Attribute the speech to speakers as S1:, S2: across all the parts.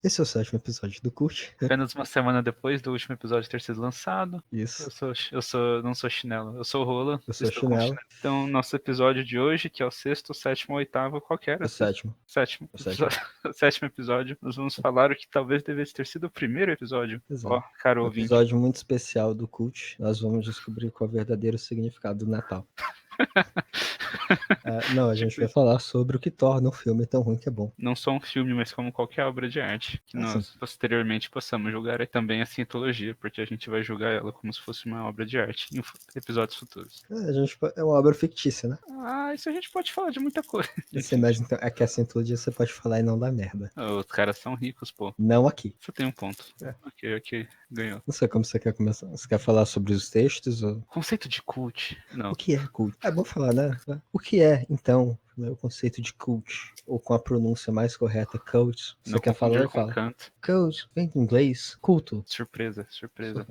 S1: Esse é o 7º episódio do Cult.
S2: Apenas uma semana depois do último episódio ter sido lançado.
S1: Isso.
S2: Não sou chinelo, eu sou o Rola.
S1: Eu sou
S2: Estou com
S1: Chinelo.
S2: chinelo. Então, nosso episódio de hoje, que é o sexto, sétimo, oitavo, qual que era?
S1: O sétimo.
S2: Sétimo
S1: O sétimo.
S2: episódio. Sétimo episódio, nós vamos falar o que talvez devesse ter sido o primeiro episódio.
S1: Exato.
S2: Ó, caro
S1: Um
S2: ouvinte.
S1: episódio muito especial do Cult. Nós vamos descobrir qual é o verdadeiro significado do Natal. Não, a gente vai falar sobre o que torna um filme tão ruim que é bom.
S2: Não só um filme, mas como qualquer obra de arte, que nós posteriormente possamos julgar, e também a cientologia, porque a gente vai julgar ela como se fosse uma obra de arte em episódios futuros.
S1: É uma obra fictícia, né?
S2: Isso a gente pode falar de muita coisa.
S1: Você imagina, então, é que a cientologia você pode falar e não dá merda.
S2: Os caras são ricos, pô.
S1: Não aqui.
S2: Você tem um ponto. Ok, ganhou.
S1: Não sei como você quer começar. Você quer falar sobre os textos? Ou...
S2: Conceito de cult. Não.
S1: O que é cult? É bom falar, né? O que é, então, o conceito de cult? Ou com a pronúncia mais correta, cult. Você
S2: Não
S1: quer falar?
S2: confundir com
S1: Fala.
S2: canto.
S1: Cult, vem do inglês, culto.
S2: Surpresa.
S1: Surpresa.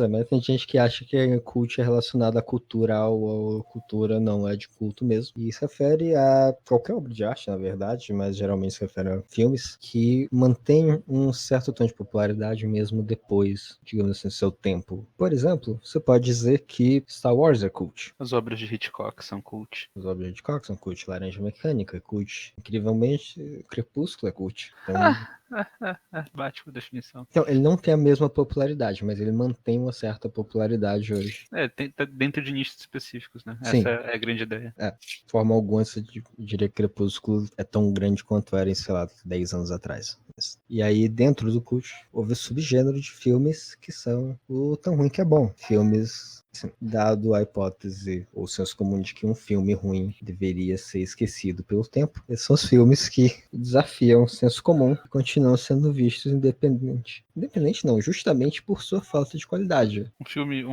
S1: Mas tem gente que acha que cult é relacionado à cultural ou cultura, não, é de culto mesmo. E se refere a qualquer obra de arte, na verdade, mas geralmente se refere a filmes que mantêm um certo tom de popularidade mesmo depois, digamos assim, seu tempo. Por exemplo, você pode dizer que Star Wars é cult.
S2: As obras de Hitchcock são cult.
S1: As obras de Hitchcock são cult, Laranja Mecânica é cult. Incrivelmente, Crepúsculo é cult.
S2: Bate com a definição.
S1: Então, ele não tem a mesma popularidade, mas ele mantém uma certa popularidade hoje.
S2: Tá dentro de nichos específicos, né?
S1: Sim.
S2: Essa é a grande ideia.
S1: De forma alguma, eu diria que Crepúsculo é tão grande quanto era em, sei lá, 10 anos atrás. E aí, dentro do cult, houve subgênero de filmes que são o tão ruim que é bom. Filmes, assim, dado a hipótese ou senso comum de que um filme ruim deveria ser esquecido pelo tempo, esses são os filmes que desafiam o senso comum e continuam sendo vistos independente não, justamente por sua falta de qualidade.
S2: Um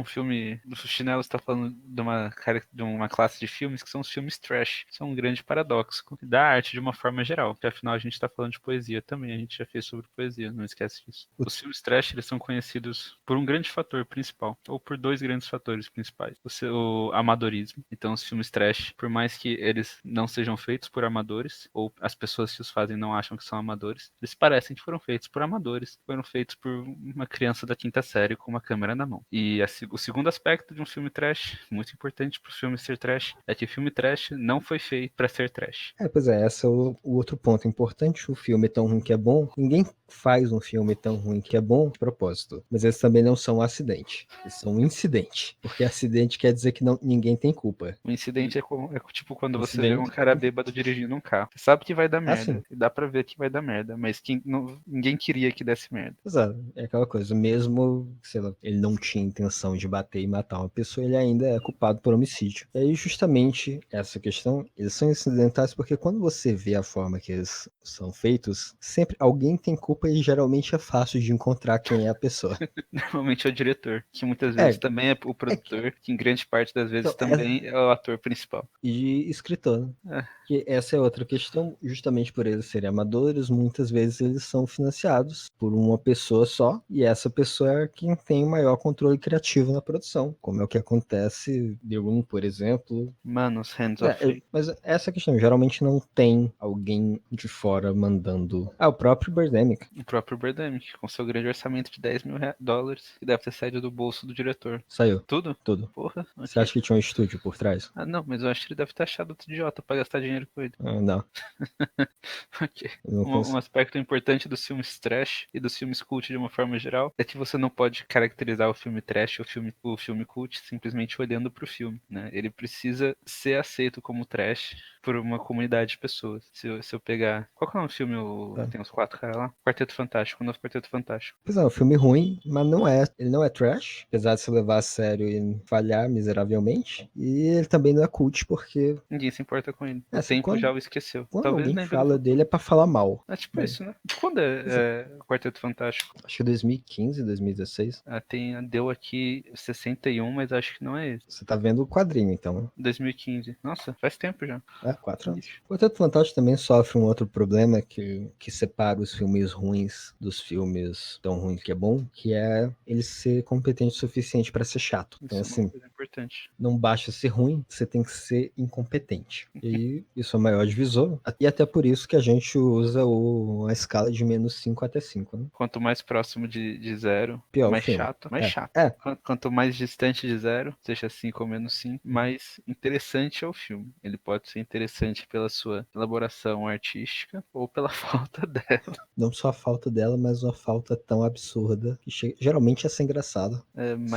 S2: filme do Chinelo está falando de uma classe de filmes que são os filmes trash. Isso é um grande paradoxo da arte de uma forma geral, porque afinal a gente está falando de poesia também, a gente já fez sobre poesia, não esquece disso. Os filmes trash, eles são conhecidos por um grande fator principal, ou por dois grandes fatores principais. O amadorismo. Então os filmes trash, por mais que eles não sejam feitos por amadores, ou as pessoas que os fazem não acham que são amadores, eles parecem que foram feitos por amadores, foram feitos por uma criança da quinta série com uma câmera na mão. E o segundo aspecto de um filme trash, muito importante para o filme ser trash, é que o filme trash não foi feito para ser trash.
S1: Pois é, esse é o outro ponto importante. O filme é tão ruim que é bom. Ninguém faz um filme tão ruim que é bom de propósito. Mas eles também não são um acidente. Eles são um incidente. Porque acidente quer dizer que ninguém tem culpa.
S2: O incidente é tipo quando você vê um cara bêbado dirigindo um carro. Você sabe que vai dar merda.
S1: Assim.
S2: E dá pra ver que vai dar merda. Mas ninguém queria que desse merda.
S1: Exato. É aquela coisa. Mesmo, sei lá, ele não tinha intenção de bater e matar uma pessoa, ele ainda é culpado por homicídio. E aí, justamente, essa questão, eles são incidentais porque quando você vê a forma que eles são feitos, sempre alguém tem culpa e geralmente é fácil de encontrar quem é a pessoa.
S2: Normalmente é o diretor, que muitas vezes também é o produtor, que em grande parte das vezes
S1: então,
S2: também é o ator principal.
S1: E escritor, né? Que essa é outra questão, justamente por eles serem amadores, muitas vezes eles são financiados por uma pessoa só, e essa pessoa é quem tem o maior controle criativo na produção, como é o que acontece The Room, por exemplo.
S2: Manos, Hands of Fate.
S1: Mas essa questão, geralmente não tem alguém de fora mandando. O próprio Birdemic.
S2: O próprio Birdemic, com seu grande orçamento de $10 mil, que deve ter saído do bolso do diretor.
S1: Saiu.
S2: Tudo?
S1: Tudo.
S2: Porra.
S1: Você acha que tinha um estúdio por trás?
S2: Não, mas eu acho que ele deve ter achado outro idiota pra gastar dinheiro com ele.
S1: Não.
S2: Ok. Um aspecto importante dos filmes trash e dos filmes cult de uma forma geral é que você não pode caracterizar o filme trash ou o filme cult simplesmente olhando pro filme, né? Ele precisa ser aceito como trash por uma comunidade de pessoas. Se eu pegar... Qual que é o filme tem os 4 caras lá? Quarteto Fantástico, o novo Quarteto Fantástico.
S1: Pois é, um filme ruim, mas ele não é trash, apesar de se levar a sério e falhar miseravelmente. E ele também não é cult, porque...
S2: Ninguém se importa com ele. O tempo já o esqueceu.
S1: Quando
S2: Talvez
S1: alguém
S2: lembre do
S1: fala
S2: futuro.
S1: dele é pra falar mal.
S2: É tipo isso, né? Quando é o Quarteto Fantástico?
S1: Acho que 2015, 2016.
S2: Deu aqui 61, mas acho que não é esse.
S1: Você tá vendo o quadrinho, então.
S2: 2015. Nossa, faz tempo já.
S1: 4 anos. O Quarteto Fantástico também sofre um outro problema que separa os filmes ruins dos filmes tão ruins que é bom, que é ele ser competente o suficiente pra ser chato. Então, assim,
S2: importante.
S1: Não basta ser ruim, você tem que ser incompetente. E isso é o maior divisor. E até por isso que a gente usa a escala de -5 até 5, né?
S2: Quanto mais próximo de zero,
S1: Pior o
S2: mais
S1: filme.
S2: chato. Mais chato.
S1: É.
S2: Quanto mais distante de zero, seja 5 ou -5, mais interessante é o filme. Ele pode ser interessante pela sua elaboração artística ou pela falta dela.
S1: Não só a falta dela, mas uma falta tão absurda que geralmente é ser engraçado.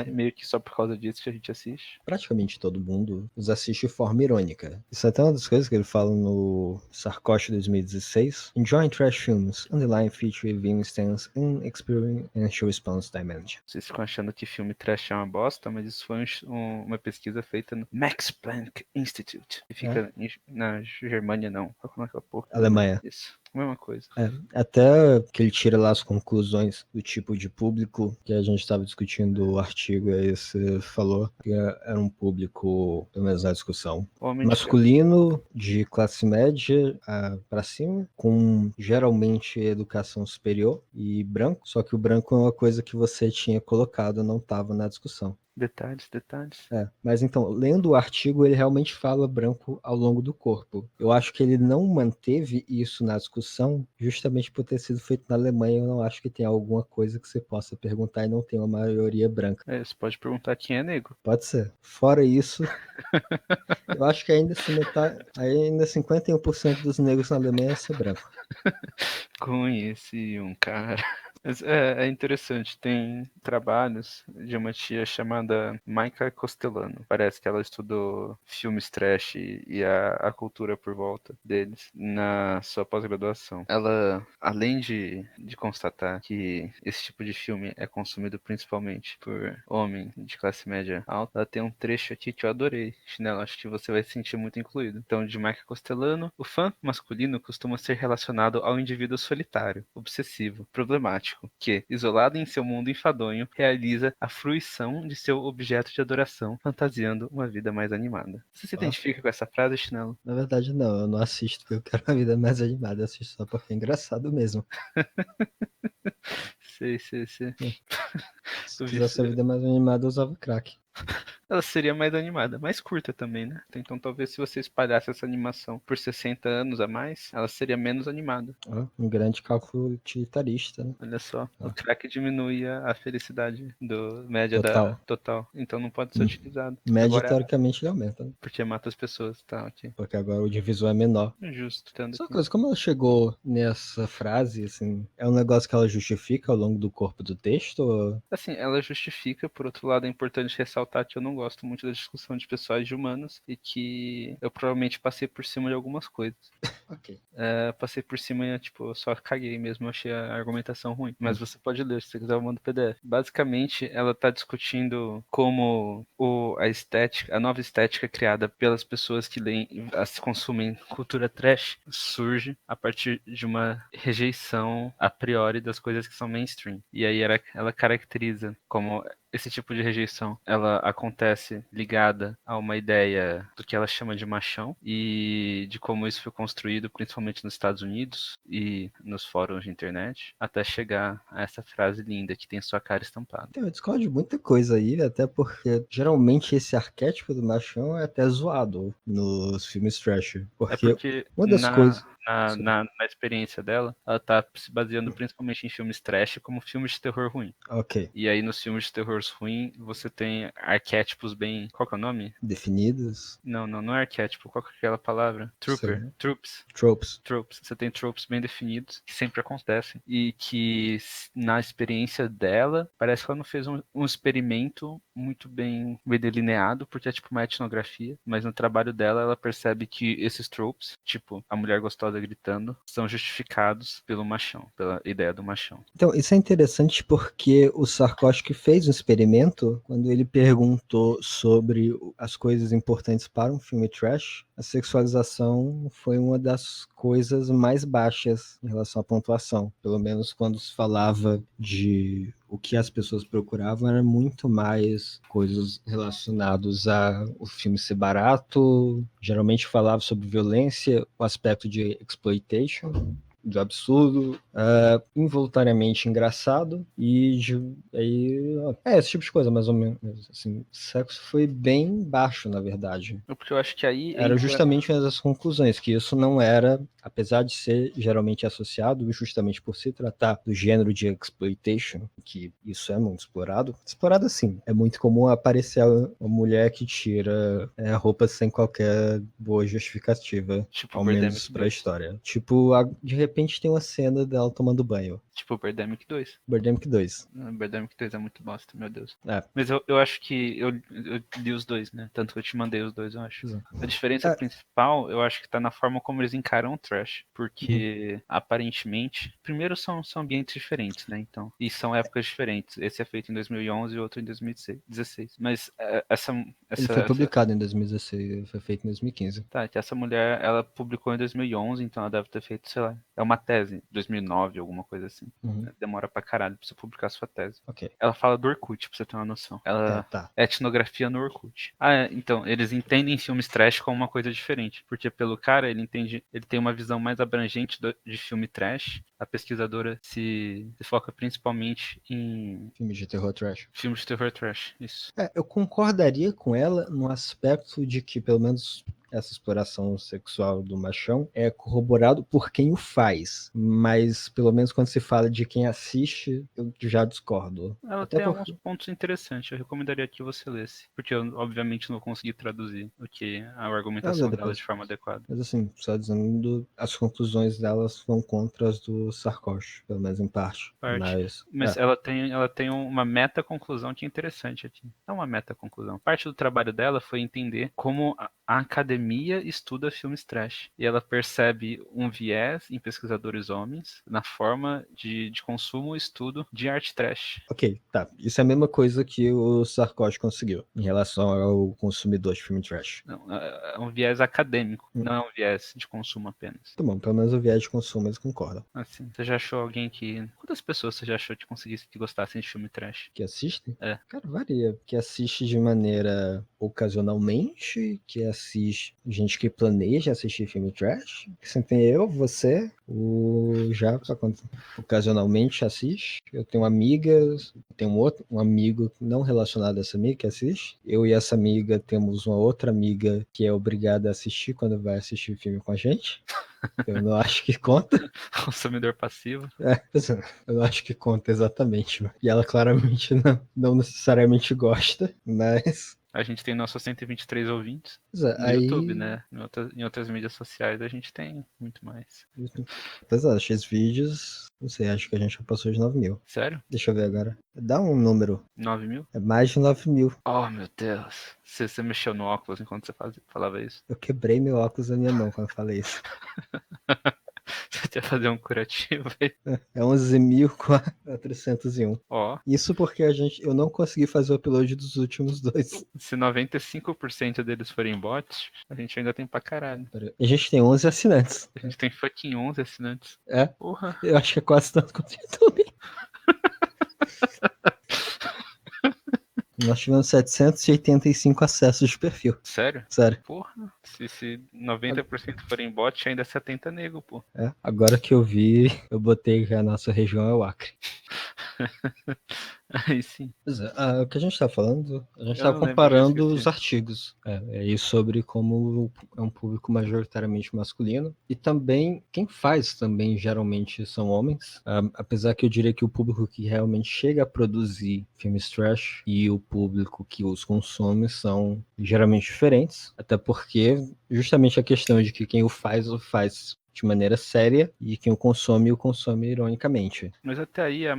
S2: Meio que só por causa disso que a gente assiste.
S1: Praticamente todo mundo os assiste de forma irônica. Isso é até uma das coisas que ele fala no Sarkozy 2016. Enjoying trash films, underlying feature viewing stance and experiential response dimension.
S2: Vocês ficam achando que filme trash é uma bosta, mas isso foi uma pesquisa feita no Max Planck Institute, que fica na Germânia, não. Qual é aquela porra?
S1: Alemanha.
S2: Isso. Mesma coisa.
S1: Até que ele tira lá as conclusões do tipo de público que a gente estava discutindo o artigo, aí você falou que era um público, pelo menos na discussão, masculino, de classe média para cima, com geralmente educação superior e branco, só que o branco é uma coisa que você tinha colocado, não estava na discussão.
S2: Detalhes.
S1: Mas então, lendo o artigo, ele realmente fala branco ao longo do corpo. Eu acho que ele não manteve isso na discussão, justamente por ter sido feito na Alemanha. Eu não acho que tem alguma coisa que você possa perguntar e não tem uma maioria branca.
S2: Você pode perguntar quem é negro.
S1: Pode ser. Fora isso, eu acho que ainda 51% dos negros na Alemanha é ser branco.
S2: Conheci um cara. Mas é interessante, tem trabalhos de uma tia chamada Maika Costellano. Parece que ela estudou filmes trash e a cultura por volta deles na sua pós-graduação. Ela, além de constatar que esse tipo de filme é consumido principalmente por homens de classe média alta, ela tem um trecho aqui que eu adorei, Chinelo, acho que você vai se sentir muito incluído. Então, de Maika Costellano, o fã masculino costuma ser relacionado ao indivíduo solitário, obsessivo, problemático, que, isolado em seu mundo enfadonho, realiza a fruição de seu objeto de adoração, fantasiando uma vida mais animada. Você se identifica com essa frase, Chinelo?
S1: Na verdade, não. Eu não assisto porque eu quero uma vida mais animada. Eu assisto só porque é engraçado mesmo.
S2: Sei.
S1: Se quisesse a vida mais animada, eu usava crack.
S2: Ela seria mais animada, mais curta também, né? Então talvez se você espalhasse essa animação por 60 anos a mais, ela seria menos animada.
S1: Um grande cálculo utilitarista, né?
S2: Olha só, o crack diminui a felicidade do média
S1: Total.
S2: total. Então não pode ser utilizado.
S1: Média,
S2: Agora,
S1: teoricamente, ele aumenta, né?
S2: porque mata as pessoas, tá, ok.
S1: Porque agora o divisor é menor.
S2: Justo, tendo
S1: Só uma
S2: aqui.
S1: coisa, como ela chegou nessa frase, assim, é um negócio que ela justifica ao longo do corpo do texto? Ou...
S2: Assim, ela justifica, por outro lado, é importante ressaltar que eu não gosto muito da discussão de pessoais de humanos e que eu provavelmente passei por cima de algumas coisas.
S1: Ok.
S2: Passei por cima e, tipo, eu só caguei mesmo, achei a argumentação ruim. Mas você pode ler, se você quiser eu mando PDF. Basicamente, ela tá discutindo como a estética, a nova estética criada pelas pessoas que leem, consumem cultura trash, surge a partir de uma rejeição a priori das coisas que são mainstream. E aí ela caracteriza como esse tipo de rejeição, ela acontece ligada a uma ideia do que ela chama de machão e de como isso foi construído, principalmente nos Estados Unidos e nos fóruns de internet, até chegar a essa frase linda que tem sua cara estampada.
S1: Eu discordo de muita coisa aí, até porque geralmente esse arquétipo do machão é até zoado nos filmes trash.
S2: Porque
S1: uma das coisas...
S2: na experiência dela, ela tá se baseando principalmente em filmes trash como filmes de terror ruim.
S1: Ok.
S2: E aí nos filmes de terror ruim, você tem arquétipos bem... Qual que é o nome?
S1: Definidos.
S2: Não é arquétipo. Qual que é aquela palavra? Tropes. Você tem tropes bem definidos, que sempre acontecem. E que na experiência dela, parece que ela não fez um experimento muito bem delineado, porque é tipo uma etnografia. Mas no trabalho dela, ela percebe que esses tropes, tipo a mulher gostosa gritando, são justificados pelo machão, pela ideia do machão.
S1: Então, isso é interessante porque o Sarkozy fez um experimento quando ele perguntou sobre as coisas importantes para um filme trash. A sexualização foi uma das coisas mais baixas em relação à pontuação. Pelo menos quando se falava de o que as pessoas procuravam, era muito mais coisas relacionadas a o filme ser barato. Geralmente falava sobre violência, o aspecto de exploitation. do absurdo, involuntariamente engraçado e esse tipo de coisa, mais ou menos. Assim, sexo foi bem baixo, na verdade.
S2: Porque eu acho que aí
S1: Era
S2: entra.
S1: justamente uma das conclusões, que isso não era, apesar de ser geralmente associado, justamente por se tratar do gênero de exploitation, que isso é muito explorado. Explorado assim, é muito comum aparecer uma mulher que tira roupas sem qualquer boa justificativa,
S2: Tipo
S1: ao menos
S2: Birdemic
S1: pra
S2: 2.
S1: história. Tipo, de repente tem uma cena dela tomando banho.
S2: Tipo Birdemic 2.
S1: Birdemic 2.
S2: Birdemic 2 é muito bosta, meu Deus.
S1: É.
S2: Mas eu acho que eu li os dois, né? Tanto que eu te mandei os dois, eu acho. A diferença principal, eu acho que tá na forma como eles encaram o trash. Porque, aparentemente, primeiro são ambientes diferentes, né? Então, e são épocas diferentes. Esse é feito em 2011 e o outro em 2016. Mas
S1: Ele foi publicado em 2016, foi feito em 2015.
S2: Tá, que essa mulher, ela publicou em 2011, então ela deve ter feito, sei lá, é uma tese, 2009, alguma coisa assim. Demora pra caralho pra você publicar sua tese.
S1: Ok.
S2: Ela fala do Orkut, pra você ter uma noção. Ela
S1: Tá.
S2: é etnografia no Orkut. Então, eles entendem filmes trash como uma coisa diferente, porque pelo cara, ele tem uma visão mais abrangente de filme trash. A pesquisadora se foca principalmente em
S1: Filmes de terror trash.
S2: filmes de terror trash, isso.
S1: Eu concordaria com ela no aspecto de que, pelo menos, essa exploração sexual do machão é corroborado por quem o faz. Mas, pelo menos, quando se fala de quem assiste, eu já discordo.
S2: Ela
S1: Até
S2: tem alguns
S1: porque...
S2: pontos interessantes. Eu recomendaria que você lesse. Porque eu, obviamente, não vou conseguir traduzir a argumentação dela de forma adequada.
S1: Mas, assim, só dizendo, as conclusões delas vão contra as do Sarkozy, pelo menos em parte.
S2: Mas ela tem uma meta-conclusão que é interessante aqui. Não uma meta-conclusão. Parte do trabalho dela foi entender como a academia estuda filmes trash. E ela percebe um viés em pesquisadores homens na forma de consumo e estudo de arte trash.
S1: Ok, tá. Isso é a mesma coisa que o Sarkozy conseguiu em relação ao consumidor de filme trash.
S2: Não, é um viés acadêmico, não é um viés de consumo apenas.
S1: Tá bom, pelo menos o viés de consumo eles concordam.
S2: Assim, você já achou alguém que... Quantas pessoas você já achou que gostassem de filme trash?
S1: Que assistem?
S2: É.
S1: Cara, varia. Que assiste de maneira ocasionalmente, que assiste gente que planeja assistir filme trash. Assim, tem eu, você, o Japa, quando ocasionalmente assiste. Eu tenho uma amiga, tem um amigo não relacionado a essa amiga que assiste. Eu e essa amiga temos uma outra amiga que é obrigada a assistir quando vai assistir filme com a gente. Eu não acho que conta.
S2: Consumidor passivo.
S1: Eu não acho que conta exatamente. E ela claramente não necessariamente gosta, mas...
S2: A gente tem nossos 123 ouvintes no
S1: aí...
S2: YouTube, né? Em outras mídias sociais a gente tem muito mais.
S1: Apesar, X vídeos, não sei, acho que a gente já passou de 9 mil.
S2: Sério?
S1: Deixa eu ver agora. Dá um número.
S2: 9 mil?
S1: É mais de 9 mil.
S2: Oh, meu Deus. Você mexeu no óculos enquanto você falava isso?
S1: Eu quebrei meu óculos na minha mão quando eu falei isso.
S2: Você ia fazer um curativo aí?
S1: É 11.401.
S2: Ó.
S1: Isso porque eu não consegui fazer o upload dos últimos dois.
S2: Se 95% deles forem bots, a gente ainda tem pra caralho.
S1: A gente tem 11 assinantes.
S2: A gente tem fucking 11 assinantes.
S1: É?
S2: Porra.
S1: Eu acho que é quase tanto quanto o YouTube. Nós tivemos 785 acessos de perfil.
S2: Sério?
S1: Sério.
S2: Porra. Se 90% forem bot, ainda é 70 nego, pô.
S1: Agora que eu vi, eu botei que a nossa região é o Acre.
S2: Aí sim.
S1: O que a gente está falando, a gente está comparando os artigos aí sobre como é um público majoritariamente masculino e também quem faz também geralmente são homens, apesar que eu diria que o público que realmente chega a produzir filmes trash e o público que os consome são geralmente diferentes, até porque justamente a questão de que quem o faz de maneira séria e quem o consome ironicamente.
S2: Mas até aí, eu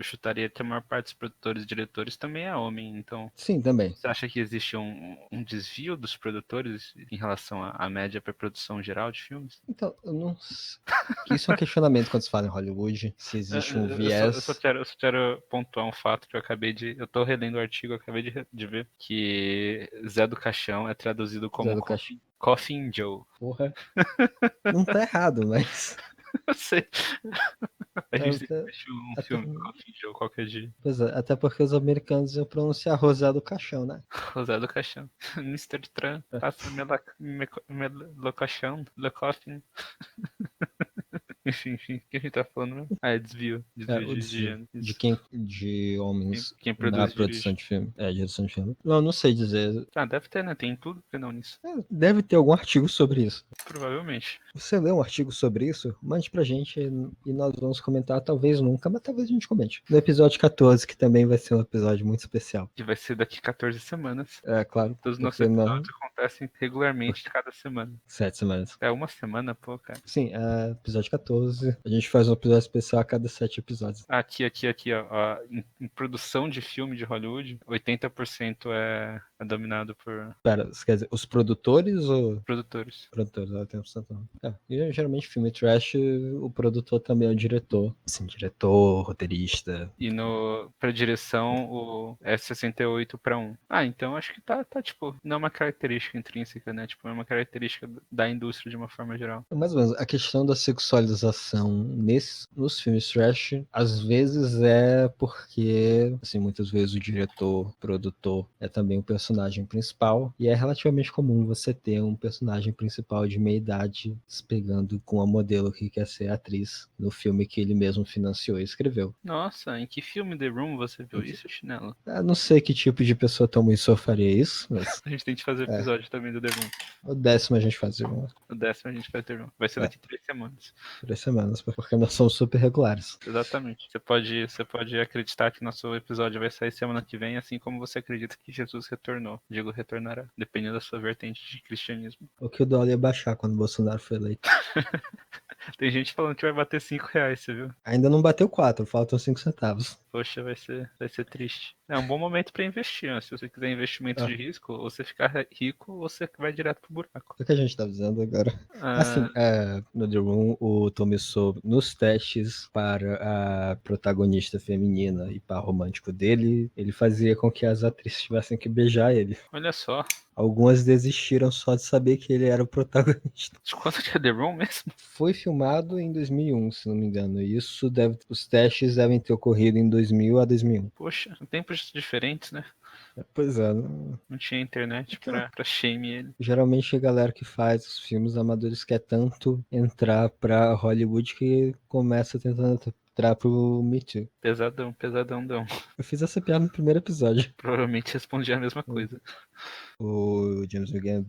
S2: chutaria que a maior parte dos produtores e diretores também é homem, então...
S1: Sim, também.
S2: Você acha que existe um desvio dos produtores em relação à média para produção geral de filmes?
S1: Então, eu não... Isso é um questionamento quando se fala em Hollywood, se existe um viés...
S2: Eu só quero pontuar um fato que eu tô relendo o artigo, eu acabei de ver, que Zé do Caixão é traduzido como Coffin Joe.
S1: Porra. Não tá errado, mas...
S2: Eu sei. A gente tem que assistir um filme Coffin Joe qualquer dia.
S1: Pois é, até porque os americanos iam pronunciar Rosé do Caixão, né?
S2: Rosé do Caixão. Mr. Trump, passa meu caixão, le coffin. Enfim, o que a gente tá falando mesmo? Ah, é desvio. Desvio
S1: O
S2: de
S1: desvio.
S2: gênero.
S1: De
S2: Isso.
S1: quem? De homens
S2: Quem
S1: na
S2: produz e
S1: produção
S2: dirige.
S1: de filme. É, direção de filme. Não sei dizer.
S2: Ah, deve ter, né? Tem tudo que não nisso.
S1: Deve ter algum artigo sobre isso.
S2: Provavelmente.
S1: Você lê um artigo sobre isso? Mande pra gente e nós vamos comentar, talvez nunca, mas talvez a gente comente. No episódio 14, que também vai ser um episódio muito especial.
S2: Que vai ser daqui 14 semanas.
S1: É, claro,
S2: Todos os nossos
S1: porque não...
S2: episódios acontecem regularmente cada semana.
S1: 7 semanas.
S2: É uma semana, pô, cara.
S1: Sim, episódio 14. A gente faz um episódio especial a cada 7 episódios.
S2: Aqui, ó. Em produção de filme de Hollywood, 80% é dominado por
S1: Pera, você quer dizer, os produtores ou...
S2: produtores.
S1: Produtores, tem um não. E geralmente filme trash, o produtor também é o diretor. Assim, diretor, roteirista.
S2: E pra direção, o é 68:1. Ah, então acho que tá, tipo, não é uma característica intrínseca, né? Tipo, é uma característica da indústria de uma forma geral.
S1: Mais ou menos, a questão da sexualização nos filmes trash, às vezes é porque, assim, muitas vezes o diretor, produtor é também o personagem principal, e é relativamente comum você ter um personagem principal de meia idade se pegando com a modelo que quer ser atriz no filme que ele mesmo financiou e escreveu.
S2: Nossa, em que filme The Room você viu isso, Chinelo?
S1: Eu não sei que tipo de pessoa tão isso faria isso, mas
S2: A gente tem que fazer episódio também do The Room.
S1: o 10º a gente faz uma,
S2: O 10º a gente vai ter. Vai ser daqui 3 semanas.
S1: 3 semanas, porque nós somos super regulares.
S2: Exatamente. Você pode acreditar que nosso episódio vai sair semana que vem, assim como você acredita que Jesus retornou. Digo, retornará, dependendo da sua vertente de cristianismo.
S1: O que o dólar ia baixar quando o Bolsonaro foi eleito.
S2: Tem gente falando que vai bater R$ 5, você viu?
S1: Ainda não bateu 4, faltam 5 centavos.
S2: Poxa, vai ser triste. É um bom momento para investir, né? Se você quiser investimentos de risco, ou você ficar rico, ou você vai direto pro buraco.
S1: O que a gente tá dizendo agora? Assim,
S2: Ah,
S1: no The Room, o Tommy Sob, nos testes para a protagonista feminina e par romântico dele, ele fazia com que as atrizes tivessem que beijar ele.
S2: olha só.
S1: Algumas desistiram só de saber que ele era o protagonista.
S2: De quanto que é The Room mesmo?
S1: Foi filmado em 2001, se não me engano. Os testes devem ter ocorrido em 2000 a 2001.
S2: Poxa, tempos diferentes, né?
S1: Pois é.
S2: Não tinha internet pra shame ele.
S1: Geralmente a galera que faz os filmes amadores quer tanto entrar pra Hollywood que começa tentando entrar pro Me Too.
S2: Pesadão, pesadão.
S1: Eu fiz essa piada no primeiro episódio.
S2: Provavelmente respondia a mesma coisa.
S1: O James McGann,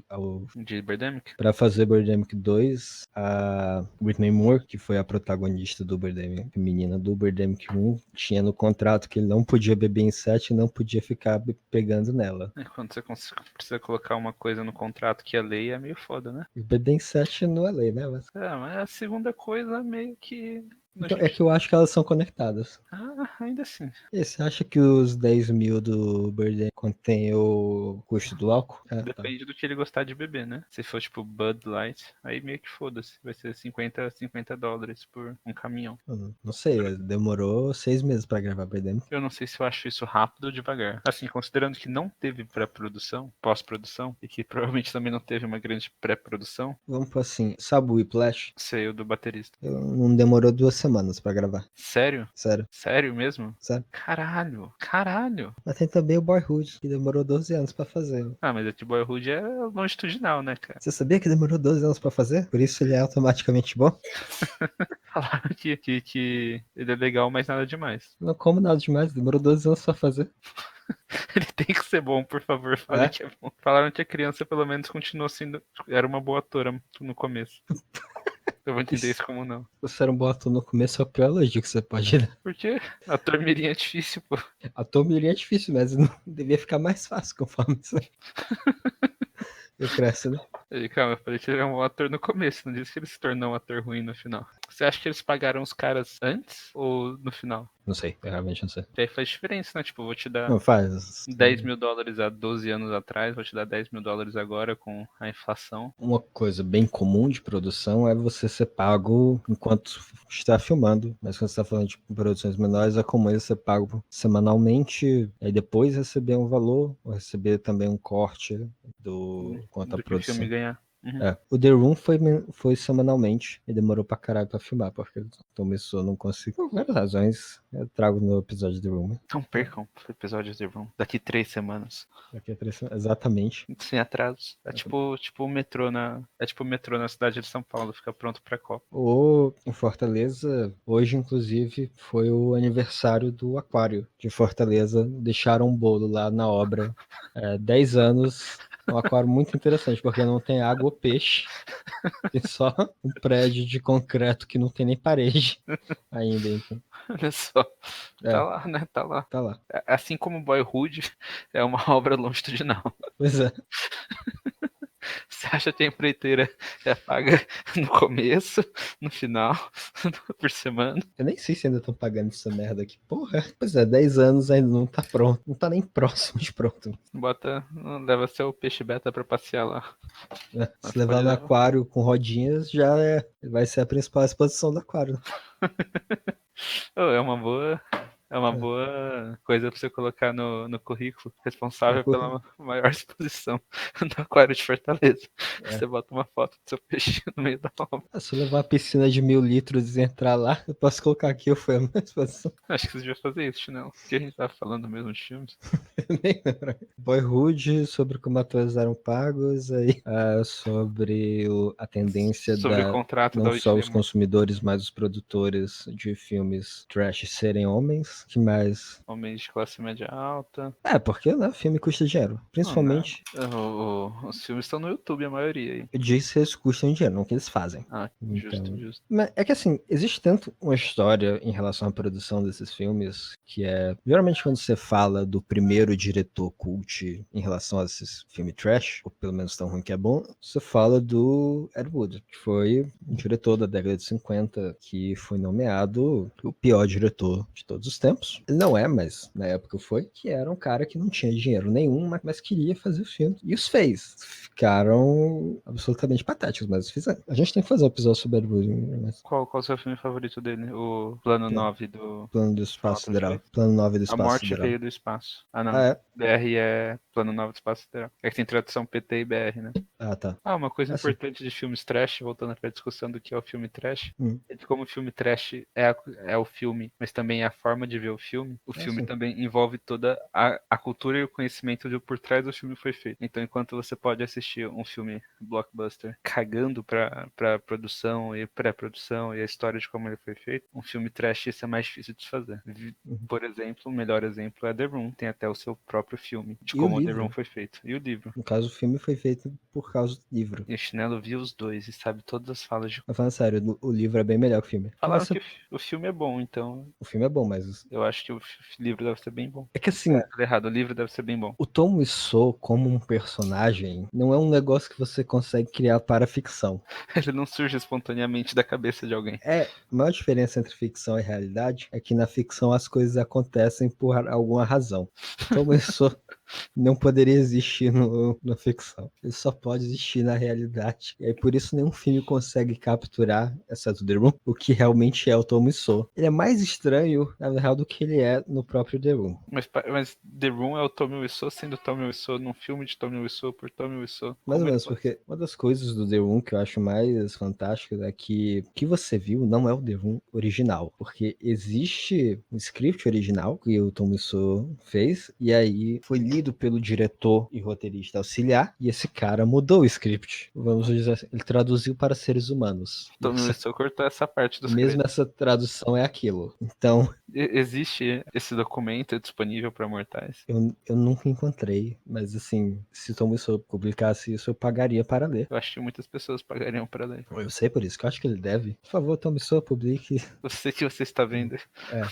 S2: De Birdemic?
S1: pra fazer Birdemic 2, a Whitney Moore, que foi a protagonista do Birdemic, menina do Birdemic 1, tinha no contrato que ele não podia beber em set e não podia ficar pegando nela.
S2: Quando você precisa colocar uma coisa no contrato que é lei, é meio foda, né?
S1: E beber em set não é lei, né? Mas...
S2: Mas a segunda coisa meio que.
S1: Então, é que eu acho que elas são conectadas.
S2: Ainda assim.
S1: E você acha que os 10 mil do Birdemic contém o custo do álcool? Tá.
S2: Depende do que ele gostar de beber, né? Se for tipo Bud Light, aí meio que foda-se. Vai ser $50 por um caminhão.
S1: Não sei, demorou 6 meses pra gravar Birdemic.
S2: Eu não sei se eu acho isso rápido ou devagar. Assim, considerando que não teve pré-produção, pós-produção, e que provavelmente também não teve uma grande pré-produção,
S1: Vamos por assim, sabe o Whiplash?
S2: sei o do baterista.
S1: Não demorou 2 semanas pra gravar.
S2: Sério?
S1: Sério.
S2: Sério mesmo?
S1: Sério.
S2: Caralho.
S1: Mas tem também o Boyhood, que demorou 12 anos pra fazer.
S2: Mas aqui Boyhood é longitudinal, né, cara?
S1: Você sabia que demorou 12 anos pra fazer? Por isso ele é automaticamente bom?
S2: Falaram que ele é legal, mas nada demais.
S1: Não como nada demais, demorou 12 anos pra fazer.
S2: Ele tem que ser bom, por favor, fale que é bom. Falaram que a criança, pelo menos, continuou sendo. Era uma boa atora no começo. Eu vou entender isso como não.
S1: Você era um bom ator no começo, é o pior elogio que você pode dar.
S2: Por quê? Ator mirim é difícil, pô.
S1: Ator mirim é difícil, mas não devia ficar mais fácil conforme isso. Eu cresço, né?
S2: Calma, eu falei que ele era um bom ator no começo, não disse que ele se tornou um ator ruim no final. Você acha que eles pagaram os caras antes ou no final?
S1: Não sei, eu realmente não sei.
S2: E aí faz diferença, né? Tipo, vou te dar
S1: Não faz.
S2: $10 mil há 12 anos atrás, vou te dar $10 mil agora com a inflação.
S1: Uma coisa bem comum de produção é você ser pago enquanto está filmando. Mas quando você está falando de produções menores, é comum ele ser pago semanalmente, e depois receber um valor, ou receber também um corte do quanto a
S2: Do que o
S1: produção.
S2: filme ganhar.
S1: O The Room foi semanalmente e demorou pra caralho pra filmar, porque começou, não consigo. Por várias razões, eu trago no episódio do The Room.
S2: Então percam o episódio de The Room daqui 3 semanas.
S1: Daqui a 3 semanas. Exatamente.
S2: Sem atrasos. É tipo o metrô na cidade de São Paulo, fica pronto pra Copa.
S1: Ou em Fortaleza, hoje inclusive foi o aniversário do Aquário de Fortaleza. Deixaram um bolo lá na obra. 10 anos. Um aquário muito interessante, porque não tem água ou peixe. Tem só um prédio de concreto que não tem nem parede ainda. Então.
S2: Olha só. Tá lá, né? Tá lá.
S1: Tá lá.
S2: Assim como Boyhood é uma obra longitudinal.
S1: Pois é.
S2: Você acha que a empreiteira é paga no começo, no final, por semana?
S1: Eu nem sei se ainda estão pagando essa merda aqui. Porra. Pois é, 10 anos ainda não tá pronto. Não tá nem próximo de pronto.
S2: Leva seu peixe beta pra passear lá.
S1: Se levar no aquário com rodinhas, vai ser a principal exposição do aquário.
S2: É uma boa coisa pra você colocar no currículo. Responsável pela maior exposição do aquário de Fortaleza. Você bota uma foto do seu peixe no meio da obra.
S1: Se eu levar uma piscina de 1.000 litros e entrar lá, eu posso colocar aqui, eu fui a minha exposição.
S2: Acho que você devia fazer isso, Chinelo. Porque a gente tava falando mesmo de filmes.
S1: Nem lembro. Boyhood, sobre como atores eram pagos, aí sobre a tendência
S2: Sobre o contrato da
S1: não só os
S2: Whitney.
S1: consumidores, mas os produtores de filmes trash serem homens. Que mais?
S2: Homens de classe média alta.
S1: Porque né, filme custa dinheiro. Principalmente.
S2: Os filmes estão no YouTube, a maioria aí.
S1: Eu disse que eles custam dinheiro, não que eles fazem.
S2: Justo.
S1: Mas é que assim, existe tanto uma história em relação à produção desses filmes, que é. Geralmente quando você fala do primeiro diretor cult em relação a esses filmes trash, ou pelo menos tão ruim que é bom, você fala do Ed Wood, que foi um diretor da década de 50, que foi nomeado o pior diretor de todos os tempos. Ele não é, mas na época foi, que era um cara que não tinha dinheiro nenhum, mas queria fazer o filme. E os fez. Ficaram absolutamente patéticos, mas fizeram. A gente tem que fazer um episódio sobre Ed Wood. Mas...
S2: Qual o seu filme favorito dele? O Plano 9 do...
S1: Plano do Espaço Sideral. Plano 9 do
S2: A
S1: Espaço
S2: Morte
S1: Sideral.
S2: Veio do Espaço. Ah, não.
S1: É?
S2: BR é Plano 9 do Espaço Sideral. É que tem tradução PT e BR, né?
S1: Tá.
S2: Uma coisa importante de filmes trash, voltando para a discussão do que é o filme trash, é que como o filme trash é o filme, mas também é a forma de ver o filme também envolve toda a cultura e o conhecimento de por trás do filme foi feito. Então, enquanto você pode assistir um filme blockbuster cagando pra produção e pré-produção e a história de como ele foi feito, um filme trash isso é mais difícil de se fazer. Por exemplo, o melhor exemplo é The Room, tem até o seu próprio filme de como o The Room foi feito. E o livro.
S1: No caso, o filme foi feito por causa do livro.
S2: E o Chinelo viu os dois e sabe todas as falas de...
S1: Mas falando sério, o livro é bem melhor que o filme.
S2: Falaram que o filme é bom, então...
S1: O filme é bom, mas...
S2: Eu acho que o livro deve ser bem bom.
S1: É que assim...
S2: errado, o livro deve ser bem bom.
S1: O Tom Wiseau, como um personagem, não é um negócio que você consegue criar para a ficção.
S2: Ele não surge espontaneamente da cabeça de alguém.
S1: A maior diferença entre ficção e realidade é que na ficção as coisas acontecem por alguma razão. O Tom Wiseau não poderia existir na ficção. Ele só pode existir na realidade. E aí por isso nenhum filme consegue capturar, exceto The Room, o que realmente é o Tom Wiseau. Ele é mais estranho, na real, do que ele é no próprio The Room.
S2: Mas The Room é o Tommy Wiseau sendo Tommy Wiseau num filme de Tommy Wiseau por Tommy Wiseau.
S1: Mais ou menos, porque uma das coisas do The Room que eu acho mais fantásticas é que o que você viu não é o The Room original. Porque existe um script original que o Tom Wiseau fez, e aí foi lido pelo diretor e roteirista auxiliar, e esse cara mudou o script. Vamos dizer assim, ele traduziu para seres humanos.
S2: Tommy Wiseau cortou essa parte dos
S1: Mesmo essa tradução é aquilo. Então...
S2: Existe esse documento disponível para mortais?
S1: Eu nunca encontrei, mas assim, se Tom Wiseau publicasse isso, eu pagaria para ler.
S2: Eu acho que muitas pessoas pagariam para ler.
S1: Eu sei por isso, que eu acho que ele deve. Por favor, Tom Wiseau, publique.
S2: Eu sei que você está vendo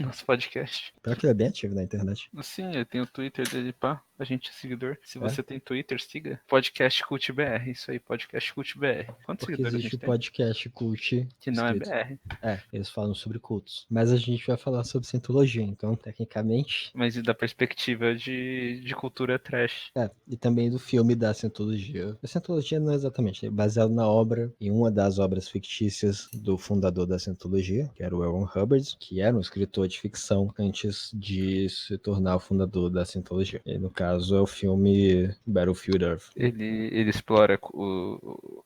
S2: nosso podcast.
S1: Pior que ele é bem ativo na internet.
S2: Sim, eu tenho o Twitter dele, pá. A gente é seguidor. Se você tem Twitter, siga. Podcast Cult BR. Isso aí, Podcast Cult BR. Quantos
S1: Porque
S2: seguidores
S1: existe
S2: a
S1: o
S2: gente
S1: podcast Cult
S2: que não
S1: escrito.
S2: é BR.
S1: Eles falam sobre cultos. Mas a gente vai falar sobre Cientologia, então, tecnicamente...
S2: Mas da perspectiva de cultura trash.
S1: E também do filme da Cientologia. A Cientologia não é exatamente, é baseado na obra, em uma das obras fictícias do fundador da Cientologia, que era o Aaron Hubbard, que era um escritor de ficção antes de se tornar o fundador da Cientologia. E no caso é o filme Battlefield Earth.
S2: Ele explora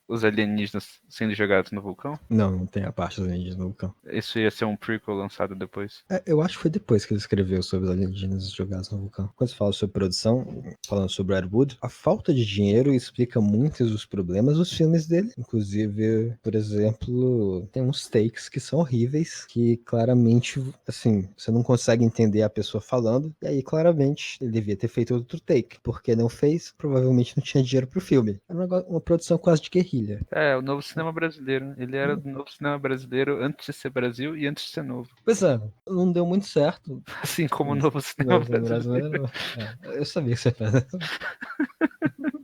S2: os alienígenas sendo jogados no vulcão?
S1: Não tem a parte dos alienígenas no vulcão.
S2: Isso ia ser um prequel lançado depois.
S1: Eu acho que foi depois que ele escreveu sobre os alienígenas jogados no vulcão. Quando você fala sobre produção, falando sobre Ed Wood, a falta de dinheiro explica muitos dos problemas dos filmes dele. Inclusive, por exemplo, tem uns takes que são horríveis, que claramente, assim, você não consegue entender a pessoa falando, e aí claramente ele devia ter feito outro take, porque não fez, provavelmente não tinha dinheiro pro filme. Era uma produção quase de guerrilha.
S2: É, o novo cinema brasileiro. Ele era do novo cinema brasileiro antes de ser Brasil e antes de ser novo.
S1: Pois é, não deu muito certo.
S2: Assim como o novo cinema
S1: Novo
S2: brasileiro.
S1: brasileiro. Eu sabia que você ia fazer.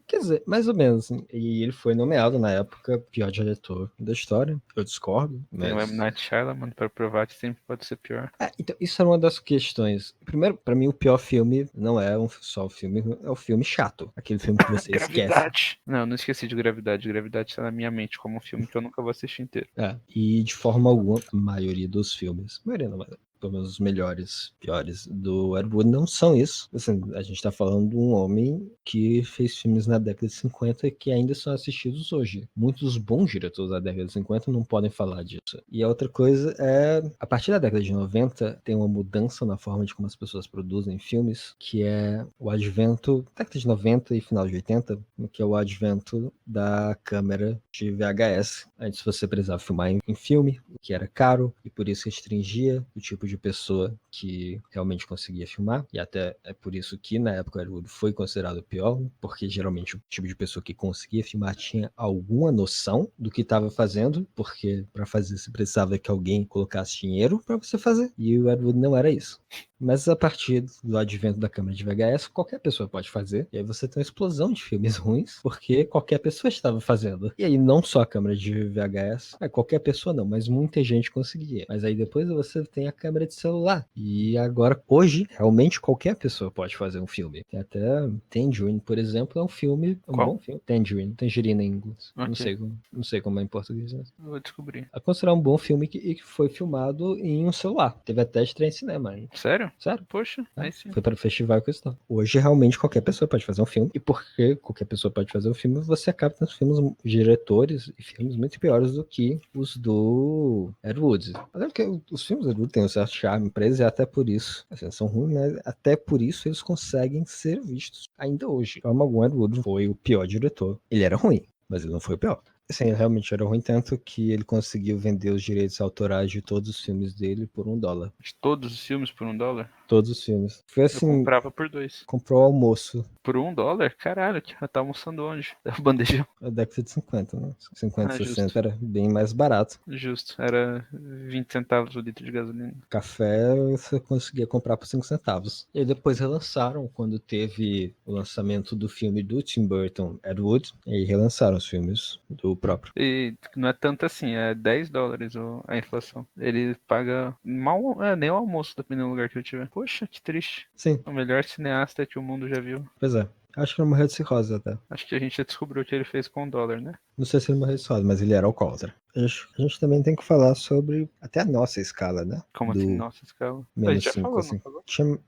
S1: Quer dizer, mais ou menos. Assim. E ele foi nomeado na época pior diretor da história. Eu discordo,
S2: Tem o M.
S1: mas.
S2: Night Shyamalan pra provar que sempre pode ser pior.
S1: Então, isso era uma das questões. Primeiro, pra mim, o pior filme não é só o filme, é o filme chato. Aquele filme que você esquece.
S2: Gravidade! Não, não esqueci de Gravidade. Gravidade tá na minha mente como um filme que eu nunca vou assistir inteiro.
S1: E de forma alguma, a maioria dos filmes, a maioria não, mas pelo menos os melhores, piores do Ed Wood não são isso. Assim, a gente tá falando de um homem que fez filmes na década de 50 que ainda são assistidos hoje. Muitos bons diretores da década de 50 não podem falar disso. E a outra coisa é, a partir da década de 90, tem uma mudança na forma de como as pessoas produzem filmes, que é o advento, década de 90 e final de 80, que é o advento da câmera de VHS. Antes você precisava filmar em filme, o que era caro, e por isso restringia o tipo de pessoa que realmente conseguia filmar, e até é por isso que na época o Ed Wood foi considerado o pior, porque geralmente o tipo de pessoa que conseguia filmar tinha alguma noção do que estava fazendo, porque para fazer você precisava que alguém colocasse dinheiro para você fazer, e o Ed Wood não era isso. Mas a partir do advento da câmera de VHS, qualquer pessoa pode fazer. E aí você tem uma explosão de filmes ruins, porque qualquer pessoa estava fazendo. E aí não só a câmera de VHS, qualquer pessoa não, mas muita gente conseguia. Mas aí depois você tem a câmera de celular. E agora, hoje, realmente qualquer pessoa pode fazer um filme. Tem até Tangerine, por exemplo, é um filme, um
S2: Qual?
S1: bom filme. Tangerine em inglês.
S2: Ok.
S1: Não sei como é em português. Mas...
S2: Eu vou descobrir.
S1: É considerado um bom filme que foi filmado em um celular. Teve até estreia em cinema, hein?
S2: Sério?
S1: Sério?
S2: Poxa, aí sim.
S1: Foi para o festival que eu estava. Hoje, realmente, qualquer pessoa pode fazer um filme. E porque qualquer pessoa pode fazer um filme, você acaba tendo filmes, diretores e filmes muito piores do que os do Ed Wood. Até porque os filmes do Ed Wood têm um certo charme para eles, e até por isso, assim, são ruins, mas até por isso eles conseguem ser vistos ainda hoje. De forma alguma, Ed Wood foi o pior diretor. Ele era ruim, mas ele não foi o pior. Assim, ele realmente era ruim, tanto que ele conseguiu vender os direitos autorais de todos os filmes dele por $1.
S2: De todos os filmes por $1?
S1: Todos os filmes. Foi
S2: Eu
S1: assim,
S2: comprava por 2.
S1: comprou o almoço
S2: Por $1? Caralho, tá almoçando onde? Da bandejão.
S1: na década de 50, né? 50,
S2: Ah,
S1: 60
S2: justo.
S1: era bem mais barato.
S2: Justo. Era 20 centavos o litro de gasolina.
S1: Café você conseguia comprar por 5 centavos. E aí depois relançaram, quando teve o lançamento do filme do Tim Burton, Ed Wood, e aí relançaram os filmes do próprio.
S2: E não é tanto assim, é $10 a inflação. Ele paga mal, nem o almoço, dependendo do lugar que eu tiver. Poxa, que triste.
S1: Sim,
S2: O melhor cineasta que o mundo já viu.
S1: pois é. Acho que ele morreu de cirrose até.
S2: Acho que a gente já descobriu o que ele fez com $1, né?
S1: Não sei se ele morreu de cirrose, mas ele era alcoólatra. A gente também tem que falar sobre até a nossa escala, né?
S2: Como assim,
S1: Do
S2: nossa escala? A gente
S1: menos
S2: já
S1: 5
S2: falou, não
S1: assim.
S2: falou?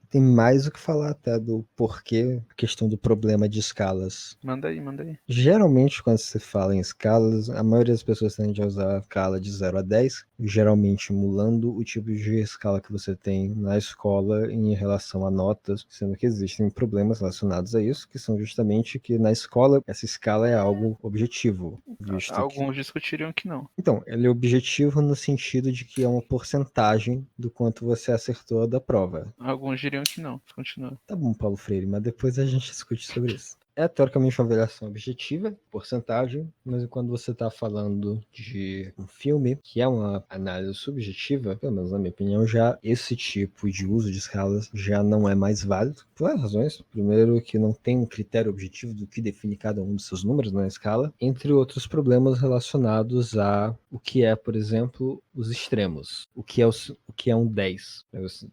S1: Tem mais o que falar até do porquê, a questão do problema de escalas.
S2: Manda aí, manda aí.
S1: Geralmente, quando se fala em escalas, a maioria das pessoas tende a usar a escala de 0 a 10, geralmente emulando o tipo de escala que você tem na escola em relação a notas, sendo que existem problemas relacionados a isso, que são justamente que na escola essa escala é algo objetivo, visto que...
S2: Alguns discutiriam que não.
S1: Então, ele é objetivo no sentido de que é uma porcentagem do quanto você acertou da prova.
S2: Alguns diriam que não. Continua.
S1: Tá bom, Paulo Freire, mas depois a gente discute sobre isso. É teoricamente uma avaliação objetiva, porcentagem, mas quando você está falando de um filme, que é uma análise subjetiva, pelo menos na minha opinião, já esse tipo de uso de escalas já não é mais válido, por várias razões. Primeiro, que não tem um critério objetivo do que define cada um dos seus números na escala, entre outros problemas relacionados a o que é, por exemplo, os extremos. O que é um 10.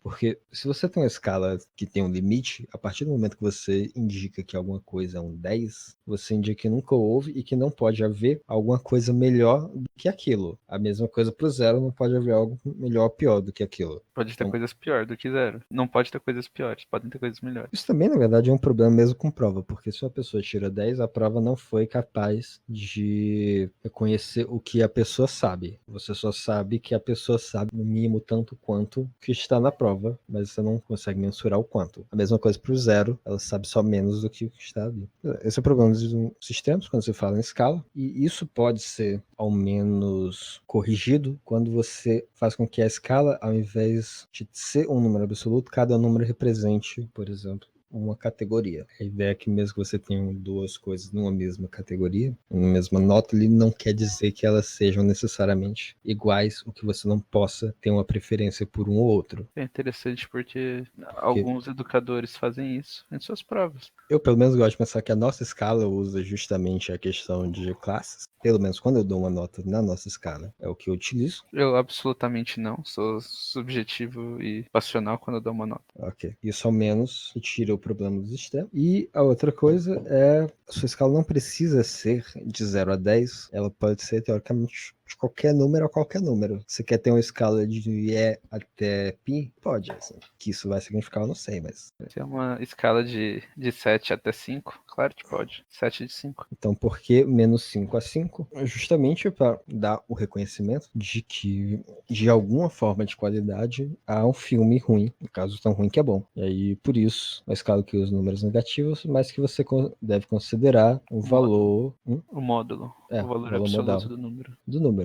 S1: Porque se você tem uma escala que tem um limite, a partir do momento que você indica que alguma coisa 2 é um 10, você indica que nunca houve e que não pode haver alguma coisa melhor do que aquilo. A mesma coisa pro 0, não pode haver algo melhor ou pior do que aquilo.
S2: Pode ter
S1: Então,
S2: coisas piores do que 0. Não pode ter coisas piores, podem ter coisas melhores.
S1: isso também, na verdade, é um problema mesmo com prova, porque se uma pessoa tira 10, a prova não foi capaz de reconhecer o que a pessoa sabe. Você só sabe que a pessoa sabe, no mínimo, tanto quanto que está na prova, mas você não consegue mensurar o quanto. A mesma coisa para o 0, ela sabe só menos do que está ali. Esse é o problema dos sistemas, quando você fala em escala, e isso pode ser, ao menos, corrigido quando você faz com que a escala, ao invés de ser um número absoluto, cada número represente, por exemplo, uma categoria. A ideia é que mesmo que você tenha duas coisas numa mesma categoria, numa mesma nota, ele não quer dizer que elas sejam necessariamente iguais, ou que você não possa ter uma preferência por um ou outro.
S2: É interessante porque alguns educadores fazem isso em suas provas.
S1: Eu, pelo menos, gosto de pensar que a nossa escala usa justamente a questão de classes. Pelo menos quando eu dou uma nota na nossa escala, é o que eu utilizo.
S2: Eu absolutamente não, sou subjetivo e passional quando eu dou uma nota.
S1: Ok. Isso ao menos tira o problema do sistema. E a outra coisa é, a sua escala não precisa ser de 0 a 10, ela pode ser, teoricamente, de qualquer número a qualquer número. Você quer ter uma escala de E até π? Pode, assim. Que isso vai significar, eu não sei, mas...
S2: Se é uma escala de 7 até 5, claro que pode. 7 de 5.
S1: Então, por que menos 5 a 5? Justamente para dar o reconhecimento de que, de alguma forma de qualidade, há um filme ruim, no caso tão ruim que é bom. E aí, por isso, a escala que usa números negativos, mas que você deve considerar o valor...
S2: O módulo.
S1: É,
S2: O valor
S1: valor
S2: absoluto
S1: modal
S2: do número.
S1: do número.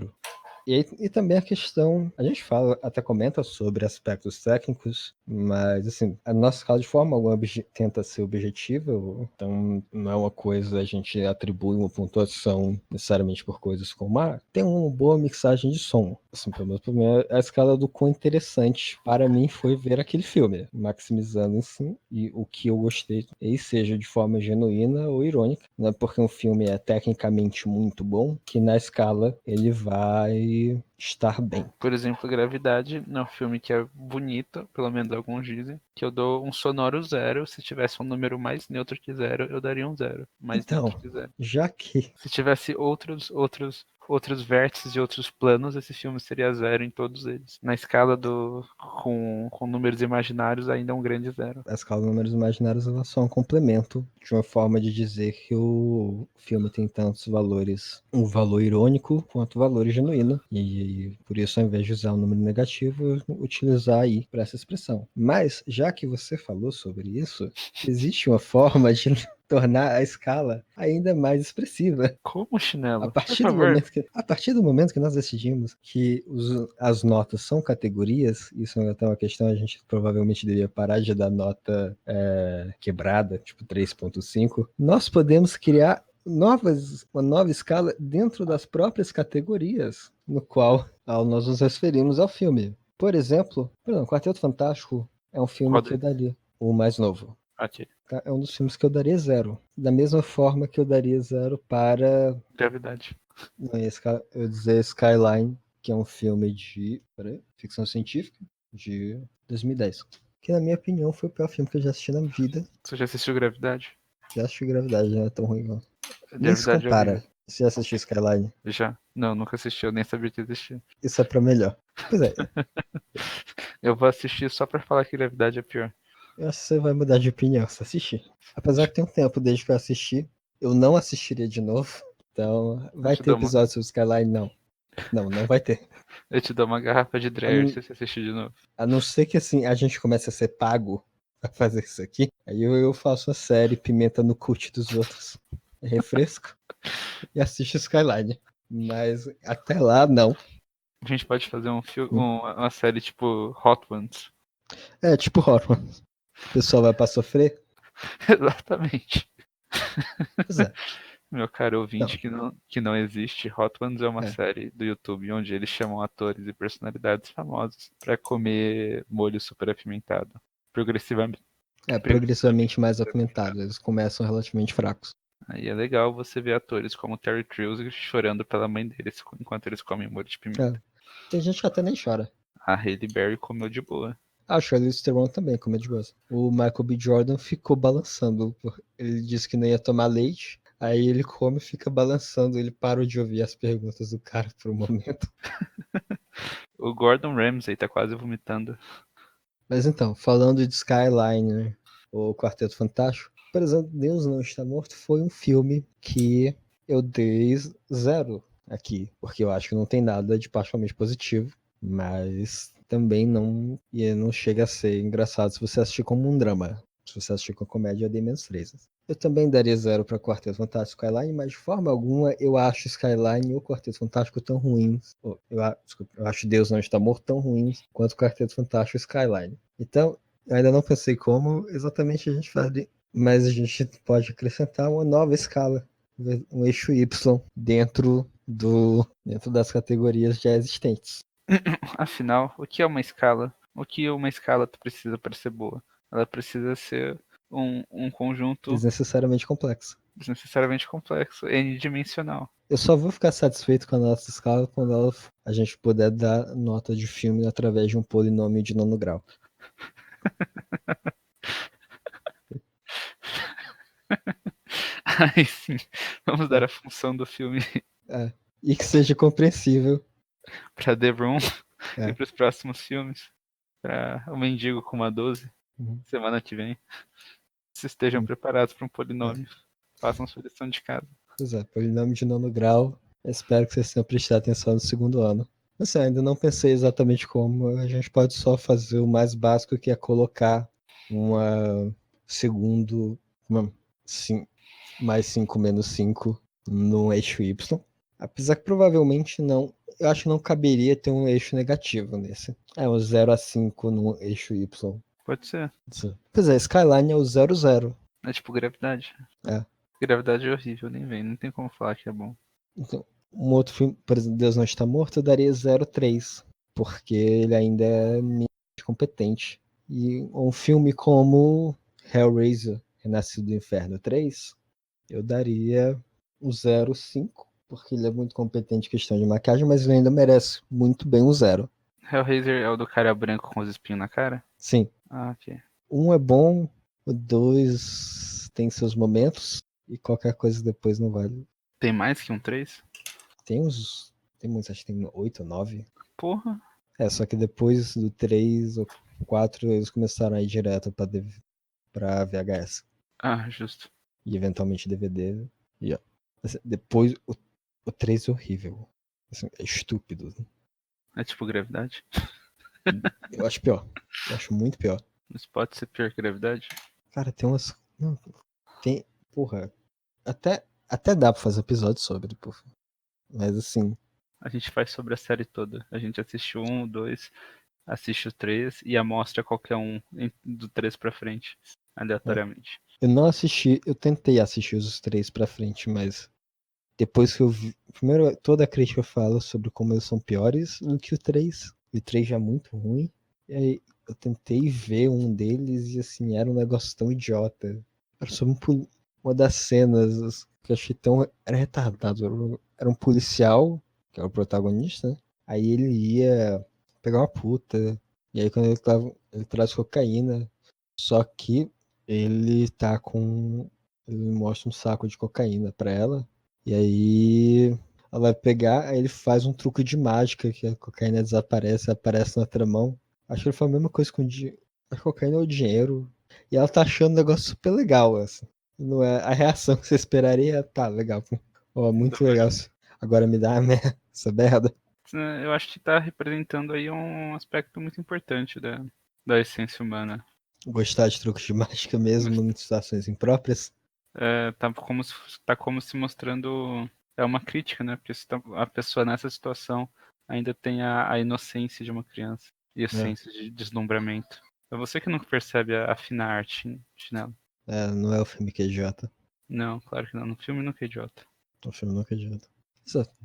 S1: E também a questão, a gente fala, até comenta sobre aspectos técnicos, mas assim, a nossa escala de forma alguma tenta ser objetiva, então não é uma coisa a gente atribui uma pontuação necessariamente por coisas como, tem uma boa mixagem de som. Assim, pelo menos para mim, a escala do quão interessante para mim foi ver aquele filme, maximizando assim, e o que eu gostei, e seja de forma genuína ou irônica, não é porque um filme é tecnicamente muito bom, que na escala ele vai estar bem.
S2: Por exemplo, Gravidade é um filme que é bonito, pelo menos alguns dizem, que eu dou um sonoro 0. Se tivesse um número mais neutro que 0, eu daria um 0. Mais
S1: Então,
S2: neutro que 0.
S1: já que...
S2: Se tivesse outros vértices e outros planos, esse filme seria 0 em todos eles. Na escala com números imaginários, ainda é um grande 0.
S1: A escala de números imaginários ela só é um complemento de uma forma de dizer que o filme tem tantos valores, um valor irônico quanto valor genuíno, e por isso, ao invés de usar o número negativo, utilizar aí para essa expressão. Mas, já que você falou sobre isso, existe uma forma de tornar a escala ainda mais expressiva.
S2: Como, Chinelo?
S1: A partir do momento que nós decidimos que as notas são categorias, isso é até uma questão, a gente provavelmente deveria parar de dar nota quebrada, tipo 3.5, nós podemos criar uma nova escala dentro das próprias categorias, no qual nós nos referimos ao filme. Por exemplo, Quarteto Fantástico é um filme que eu daria o mais novo.
S2: Aqui.
S1: Tá? É um dos filmes que eu daria 0. Da mesma forma que eu daria 0 para...
S2: Gravidade.
S1: Eu ia dizer Skyline, que é um filme de ficção científica de 2010. Que, na minha opinião, foi o pior filme que eu já assisti na vida.
S2: Você já assistiu Gravidade?
S1: Já assisti Gravidade, não é tão ruim, não. Nem se
S2: Gravidade é
S1: compara.
S2: horrível.
S1: Você já assistiu Skyline?
S2: Já? Não, nunca assisti, eu nem sabia que existia.
S1: Isso é pra melhor. Pois é,
S2: Eu vou assistir só pra falar que Gravidade é pior.
S1: eu acho que você vai mudar de opinião se assistir. Apesar que tem um tempo desde que eu assisti, eu não assistiria de novo. Então, vai ter episódio sobre Skyline? Não. Não vai ter.
S2: Eu te dou uma garrafa de Dreyer se você assistir de novo.
S1: A não ser que assim, a gente comece a ser pago pra fazer isso aqui, aí eu faço a série Pimenta no Cult dos outros. Refresco e assisto Skyline. Mas até lá, não.
S2: A gente pode fazer uma série tipo Hot Ones.
S1: É tipo horror. O pessoal vai pra sofrer?
S2: Exatamente.
S1: Pois é.
S2: Meu caro ouvinte, que não existe, Hot Ones é uma série do YouTube onde eles chamam atores e personalidades famosos pra comer molho super apimentado.
S1: Progressivamente mais apimentado. Eles começam relativamente fracos.
S2: Aí é legal você ver atores como Terry Crews chorando pela mãe deles enquanto eles comem molho de pimenta.
S1: Tem gente que até nem chora.
S2: A Halle Berry comeu de boa.
S1: A Charlize Theron também comeu de boa. O Michael B. Jordan ficou balançando ele disse que não ia tomar leite. Aí ele come e fica balançando. Ele parou de ouvir as perguntas do cara por um momento.
S2: O Gordon Ramsay tá quase vomitando.
S1: Mas então, falando de Skyline, né, o Quarteto Fantástico, por exemplo, Deus Não Está Morto foi um filme que eu dei 0 aqui, porque eu acho que não tem nada de particularmente positivo, mas também não chega a ser engraçado se você assistir como um drama. Se você assistir com a comédia, eu dei -3. Eu também daria 0 para Quarteto Fantástico e Skyline, mas de forma alguma eu acho Skyline e o Quarteto Fantástico tão ruins. Desculpa, eu acho Deus Não Está Morto tão ruins quanto o Quarteto Fantástico e Skyline. Então, eu ainda não pensei como exatamente a gente faria, mas a gente pode acrescentar uma nova escala, um eixo Y dentro das categorias já existentes.
S2: Afinal, o que é uma escala? O que uma escala precisa para ser boa? Ela precisa ser um conjunto
S1: Desnecessariamente complexo.
S2: desnecessariamente complexo, n-dimensional.
S1: Eu só vou ficar satisfeito com a nossa escala quando a gente puder dar nota de filme através de um polinômio de nono grau.
S2: Aí sim, vamos dar a função do filme
S1: E que seja compreensível.
S2: para The Room e
S1: É.
S2: para os próximos filmes. Para O Mendigo com uma 12,
S1: Uhum.
S2: semana que vem. Se estejam preparados para um polinômio. Façam sua lição de casa.
S1: Pois é, polinômio de nono grau. Eu espero que vocês tenham prestado atenção no segundo ano. Assim, ainda não pensei exatamente como. A gente pode só fazer o mais básico, que é colocar uma segundo, mais 5 menos 5 no eixo Y. Apesar que provavelmente não. Eu acho que não caberia ter um eixo negativo nesse. É o 0 a 5 no eixo Y.
S2: Pode ser.
S1: Pois é, Skyline é o 0, 0.
S2: É tipo gravidade.
S1: É.
S2: Gravidade é horrível, nem vem. Não tem como falar que é bom.
S1: Então, um outro filme, por exemplo, Deus Não Está Morto, eu daria 0,3, porque ele ainda é minimamente competente. E um filme como Hellraiser, Renascido do Inferno 3, eu daria um 0,5, porque ele é muito competente em questão de maquiagem, mas ele ainda merece muito bem um 0.
S2: Hellraiser é o do cara branco com os espinhos na cara?
S1: Sim.
S2: Ah, ok.
S1: Um é bom, o 2 tem seus momentos, e qualquer coisa depois não vale.
S2: Tem mais que um 3?
S1: Tem muitos, acho que tem 8 ou 9.
S2: Porra.
S1: Só que depois do 3 ou 4 eles começaram a ir direto pra VHS.
S2: Ah, justo.
S1: E eventualmente DVD. E, ó, assim, depois o 3 é horrível. Assim, é estúpido.
S2: É tipo gravidade?
S1: Eu acho pior. Eu acho muito pior.
S2: Mas pode ser pior que gravidade?
S1: Cara, tem umas. Não, tem. Porra. Até dá pra fazer episódio sobre, porra. Mas assim.
S2: A gente faz sobre a série toda. A gente assiste o 1, o 2, assiste o 3 e amostra qualquer um do 3 pra frente, aleatoriamente.
S1: Eu não assisti. Eu tentei assistir os 3 pra frente, mas. Depois que eu vi. Primeiro, toda a crítica fala sobre como eles são piores do que o 3. E o 3 já é muito ruim. E aí eu tentei ver um deles e assim, era um negócio tão idiota. Era sobre uma das cenas que eu achei tão. Era retardado. Era um policial, que é o protagonista, né? Aí ele ia pegar uma puta. E aí quando ele traz cocaína. Só que ele tá com. Ele mostra um saco de cocaína pra ela. E aí ela vai pegar, aí ele faz um truque de mágica, que a cocaína desaparece, aparece na outra mão. Acho que ele foi a mesma coisa com o dinheiro. A cocaína é o dinheiro. E ela tá achando um negócio super legal, assim. Não é a reação que você esperaria, tá, legal. Ó, muito legal. Agora me dá essa merda.
S2: Eu acho que tá representando aí um aspecto muito importante da essência humana.
S1: Gostar de truques de mágica mesmo em situações impróprias.
S2: Tá como se mostrando. É uma crítica, né? Porque a pessoa nessa situação ainda tem a inocência de uma criança e o senso de deslumbramento. É você que não percebe a fina arte, Chinelo.
S1: Não é o filme que é idiota.
S2: Não, claro que não. No filme nunca é idiota.
S1: O filme nunca é idiota.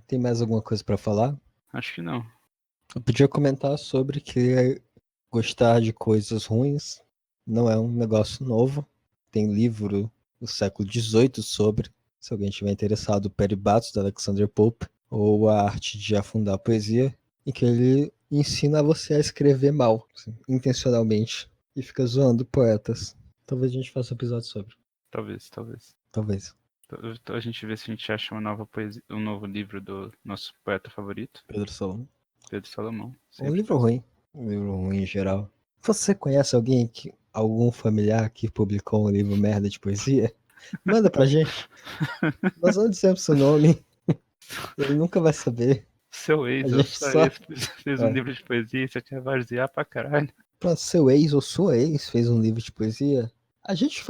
S1: Tem mais alguma coisa pra falar?
S2: Acho que não.
S1: Eu podia comentar sobre que gostar de coisas ruins não é um negócio novo. Tem livro do século XVIII sobre, se alguém estiver interessado, o Peribatos, da Alexander Pope, ou A Arte de Afundar a Poesia, em que ele ensina você a escrever mal, assim, intencionalmente, e fica zoando poetas. Talvez a gente faça um episódio sobre.
S2: Talvez.
S1: Talvez.
S2: Então a gente vê se a gente acha uma nova poesia, um novo livro do nosso poeta favorito,
S1: Pedro Salomão.
S2: Pedro Salomão.
S1: Um
S2: Sempre
S1: livro ruim. Um livro ruim em geral. Você conhece algum familiar que publicou um livro merda de poesia? Manda pra gente. Nós não dissemos seu nome. Ele nunca vai saber.
S2: Seu
S1: A
S2: ex ou
S1: gente
S2: sua
S1: só.
S2: ex fez um livro de poesia e você quer varzear pra caralho.
S1: Pra seu ex ou sua ex fez um livro de poesia, a gente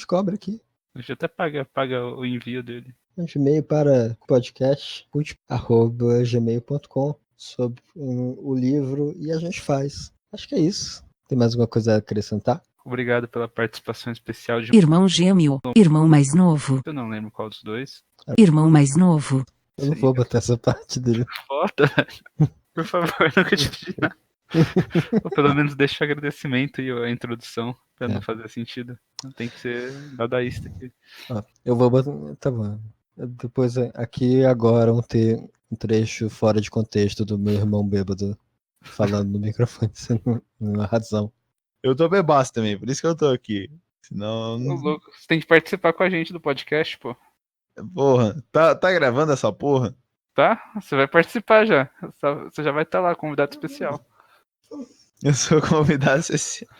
S1: cobra aqui.
S2: A gente até paga o envio dele.
S1: Um e-mail para podcast@gmail.com sobre o livro e a gente faz. Acho que é isso. Tem mais alguma coisa a acrescentar?
S2: Obrigado pela participação especial de
S3: Irmão gêmeo, irmão mais novo,
S2: eu não lembro qual dos dois.
S3: irmão mais novo,
S1: Eu não vou botar essa parte dele.
S2: Foda, velho. Por favor, nunca te pedi nada. Ou pelo menos deixa o agradecimento e a introdução pra não fazer sentido. Tem que ser dadaísta aqui.
S1: Ó, eu vou botar. Tá bom. Depois aqui agora um trecho fora de contexto do meu irmão bêbado falando no microfone sem nenhuma razão.
S4: Eu tô bebaço também, por isso que eu tô aqui. Senão.
S2: Ô, louco, você tem que participar com a gente do podcast, pô.
S4: Porra, tá gravando essa porra?
S2: Tá? Você vai participar já. Você já vai estar lá, convidado especial.
S4: Eu sou convidado especial.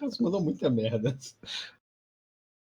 S1: Você mandou muita merda.